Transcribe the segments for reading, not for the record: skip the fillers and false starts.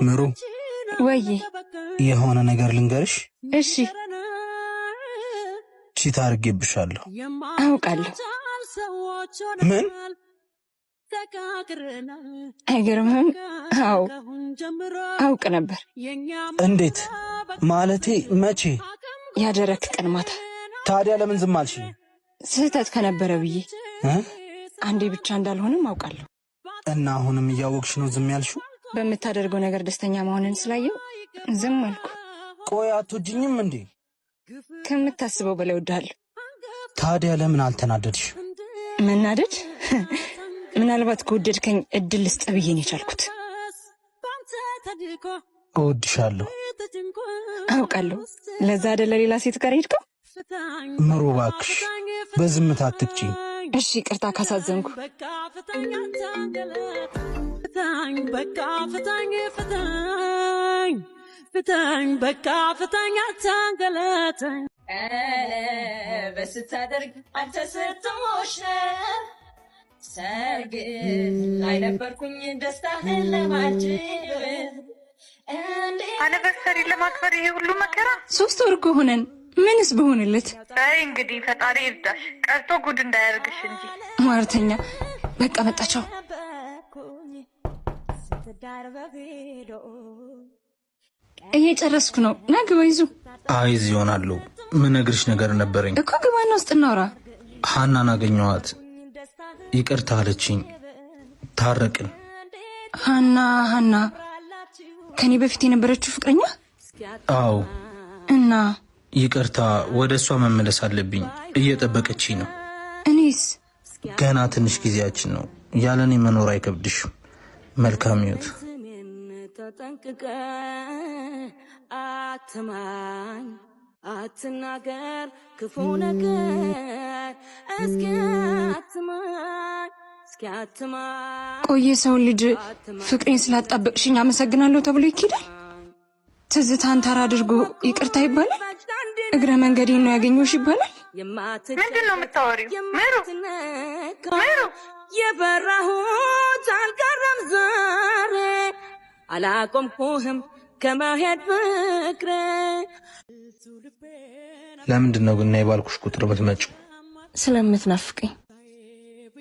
ምሩ ወይ የሆነ ነገር ልንገርሽ? እሺ። ቺታ አድርጌብሻለሁ። አውቃለሁ። ምን? አይገርምህም? አዎ አውቅ ነበር። እንዴት? ማለቴ መቼ? ያደረክ ቀን ማታ። ታዲያ ለምን ዝም አልሽ? ስህተት ከነበረ ብዬ አንዴ ብቻ እንዳልሆንም አውቃለሁ። እና አሁንም እያወቅሽ ነው ዝም ያልሽው? በምታደርገው ነገር ደስተኛ መሆንን ስላየው ዝም አልኩ። ቆይ አትወጂኝም እንዴ? ከምታስበው በላይ እወድሃለሁ። ታዲያ ለምን አልተናደድሽ? መናደድ? ምናልባት ከወደድከኝ እድል ልስጥ ብዬ ነው የቻልኩት። እወድሻለሁ። አውቃለሁ። ለዛ አይደለ ሌላ ሴት ጋር ሄድከው? ምሩ እባክሽ በዝምታ አትቅጪኝ። እሺ ይቅርታ ካሳዘንኩ። ፍታኝ በቃ ፍታኝ አታንገላታኝ። በስታደርግ አንተ ስትሞሽ ሰርግ ላይ ነበርኩኝ ደስታህን ለማጅብ አኒቨርሰሪ ለማክበር ይሄ ሁሉ መከራ። 3 ወር እኮ ሆነን ምንስ በሆንለት። አይ እንግዲህ ፈጣሪ ይርዳሽ፣ ቀርቶ ጉድ እንዳያርግሽ እንጂ። ማርተኛ በቃ መጣቸው። እየጨረስኩ ነው። ና ግባ ይዙ። አይ እዚህ ይሆናሉ። ምን ነግርሽ ነገር ነበረኝ እኮ ግባና ውስጥ እናውራ። ሀናን አገኘኋት። ይቅርታ አለችኝ። ታረቅን። ሀና ከኔ በፊት የነበረችው ፍቅረኛ? አዎ። እና ይቅርታ ወደ እሷ መመለስ አለብኝ። እየጠበቀችኝ ነው። እኔስ ገና ትንሽ ጊዜያችን ነው። ያለኔ መኖር አይከብድሽም። መልካም ሕይወት። ተጠንቅቀ አትማኝ፣ አትናገር ክፉ ነገር እስኪ አትማኝ። ቆየ ሰውን ልጅ ፍቅሬን ስላጣበቅሽኝ አመሰግናለሁ ተብሎ ይኬዳል? ትዝታን ተራ አድርጎ ይቅርታ ይባላል? እግረ መንገዴን ነው ያገኘሁሽ ይባላል? ምንድን ነው የምታወሪው? ምሩ የፈራሁት አልቀረም ዛሬ፣ አላቆምኩህም ከመሄድ ፍቅሬ። ለምንድን ነው ግን ባልኩሽ ቁጥር የምትመጪው? ስለምትናፍቀኝ።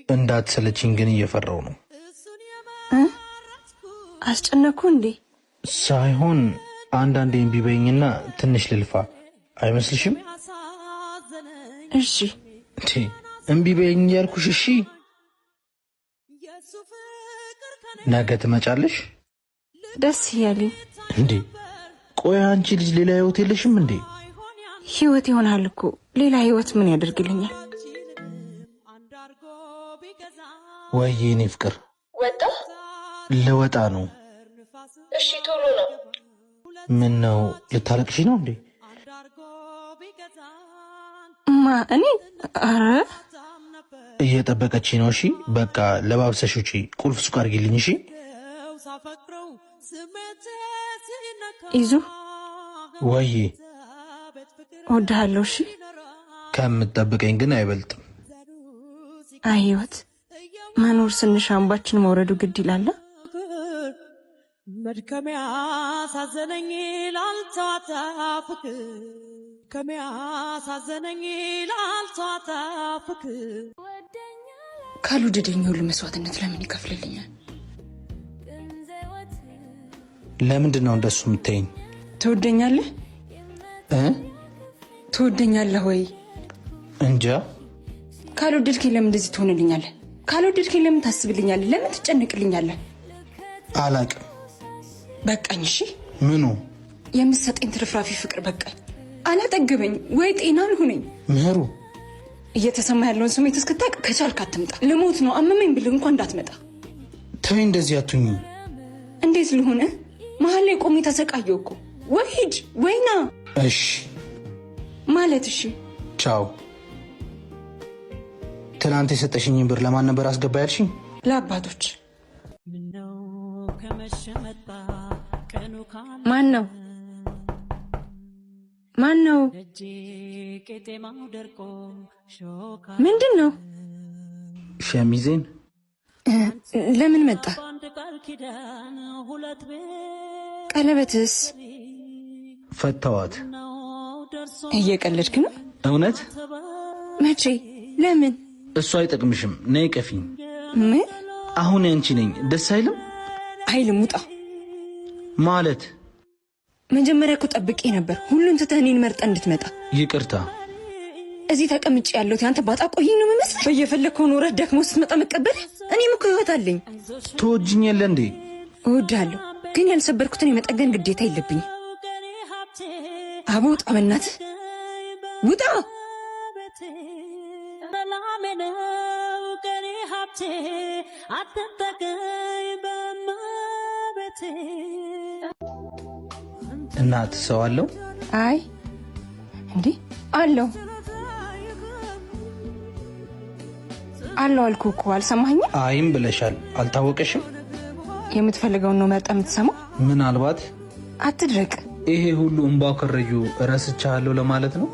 እንዳትሰለችኝ ግን እየፈራው ነው። አስጨነኩ እንዴ? ሳይሆን አንዳንዴ እምቢ በይኝና ትንሽ ልልፋ አይመስልሽም? እሺ እምቢ በይኝ ያልኩሽ። እሺ ነገ ትመጫለሽ? ደስ እያለኝ። እንዴ ቆይ አንቺ ልጅ ሌላ ህይወት የለሽም እንዴ? ህይወት ይሆናል እኮ ሌላ ህይወት ምን ያደርግልኛል? ወይዬ እኔ ፍቅር ወጣ ለወጣ ነው። እሺ ቶሎ ነው። ምን ነው ልታለቅሽ ነው እንዴ? እኔ አረ እየጠበቀች ነው። እሺ በቃ ለባብሰሽ ውጪ። ቁልፍ ሱቅ አድርጊልኝ። እሺ ይዙ ወይ እወድሃለሁ። እሺ ከምትጠብቀኝ ግን አይበልጥም። አይ ህይወት መኖር ስንሽ አምባችን መውረዱ ግድ ይላል። መድከሚያ ሳዘነኝ ላልተዋታ ፍቅር፣ ከሚያ ሳዘነኝ ላልተዋታ ፍቅር። ካልወደደኝ ሁሉ መስዋዕትነት ለምን ይከፍልልኛል? ለምንድን ነው እንደሱ የምትይኝ? ትወደኛለህ? ትወደኛለህ ወይ? እንጃ። ካልወደድከኝ ለምን እንደዚህ ትሆንልኛለህ? ካልወደድከኝ ለምን ታስብልኛለህ? ለምን ትጨንቅልኛለህ? አላቅም። በቃኝ። እሺ ምኑ? የምትሰጠኝ ትርፍራፊ ፍቅር በቃኝ። አላጠገበኝ ወይ ጤና አልሆነኝ። ምህሩ እየተሰማ ያለውን ስሜት እስክታውቅ ከቻልክ አትምጣ። ልሞት ነው አመመኝ ብልህ እንኳን እንዳትመጣ። ተይ እንደዚህ አትሁኝ። እንዴት ልሆነ? መሀል ላይ ቆሜ ተሰቃየሁ እኮ። ወይ ሂድ ወይና። እሺ ማለት እሺ ቻው። ትናንት የሰጠሽኝን ብር ለማን ነበር አስገባ ያልሽኝ? ለአባቶች። ማን ነው? ምንድን ነው? ሸሚዜን ለምን መጣ? ቀለበትስ? ፈታዋት። እየቀለድክ ነው? እውነት? መቼ? ለምን? እሱ አይጠቅምሽም። ነይ ቀፊኝ። ምን? አሁን ያንቺ ነኝ። ደስ አይልም? አይልም። ውጣ ማለት መጀመሪያ እኮ ጠብቄ ነበር ሁሉን ትተህ እኔን መርጠህ እንድትመጣ። ይቅርታ። እዚህ ተቀምጬ ያለሁት ያንተ ባጣ ቆይኝ ነው የምመስለው? በየፈለግከው ኖረህ ደክሞ ስትመጣ መቀበል። እኔም እኮ ህይወት አለኝ። ትወጂኛለህ እንዴ? እወድሃለሁ፣ ግን ያልሰበርኩትን የመጠገን ግዴታ የለብኝም። አቦ ውጣ፣ በእናትህ ውጣ። እናት ሰው አለው? አይ እንዴ አለው አለው አልኩህ እኮ አልሰማኸኝም? አይም ብለሻል። አልታወቀሽም? የምትፈልገውን ነው መርጠህ የምትሰማው። ምናልባት አትድረቅ። ይሄ ሁሉ እንባው ከረዩ እረስቻለሁ ለማለት ነው?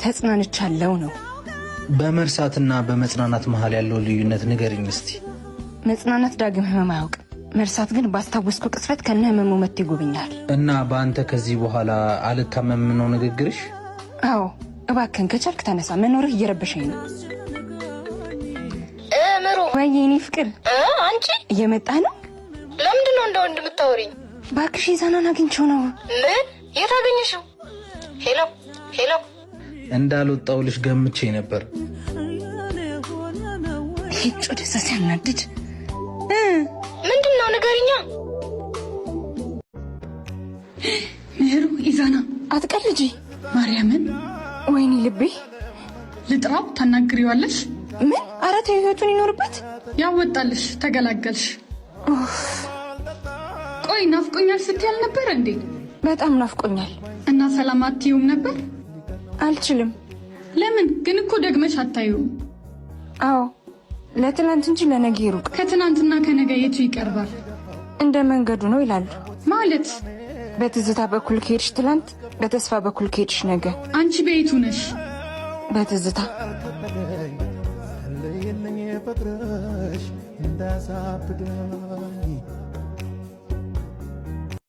ተጽናንቻለሁ ነው። በመርሳትና በመጽናናት መሃል ያለው ልዩነት ንገሪኝ እስቲ። መጽናናት ዳግም ህመም አያውቅም። መርሳት ግን ባስታወስኩ ቅጽበት ከነ ህመሙ መጥቶ ይጎበኛል። እና በአንተ ከዚህ በኋላ አልታመምም ነው ንግግርሽ? አዎ እባክህን ከቻልክ ተነሳ፣ መኖርህ እየረበሸኝ ነው። ምሩ ወይ የኔ ፍቅር፣ አንቺ እየመጣህ ነው? ለምንድን ነው እንደ ወንድ የምታወሪኝ? እባክሽ ኢዛናን አግኝቼው ነው። ምን? የት አገኘሽው? ሄሎ ሄሎ። እንዳልወጣውልሽ ገምቼ ነበር። ሄጭ ደስ ሲያናድድ። ምንድን ነው ንገሪኛ። ምህሩ፣ ኢዛና አትቀልጂ ማርያምን። ወይኔ ልቤ። ልጥራው? ታናግሪዋለሽ? ምን? ኧረ ተይው፣ ህይወቱን ይኖርበት። ያወጣልሽ፣ ተገላገልሽ። ቆይ ናፍቆኛል ስትይ አልነበረ እንዴ? በጣም ናፍቆኛል። እና ሰላም አትይውም ነበር? አልችልም። ለምን ግን? እኮ ደግመሽ አታዩም። አዎ ለትናንት እንጂ ለነገ ይሩቅ። ከትናንትና ከነገ የቱ ይቀርባል? እንደ መንገዱ ነው ይላሉ። ማለት በትዝታ በኩል ከሄድሽ ትላንት፣ በተስፋ በኩል ከሄድሽ ነገ። አንቺ በየቱ ነሽ? በትዝታ። ፍቅርሽ እንዳሳብደኝ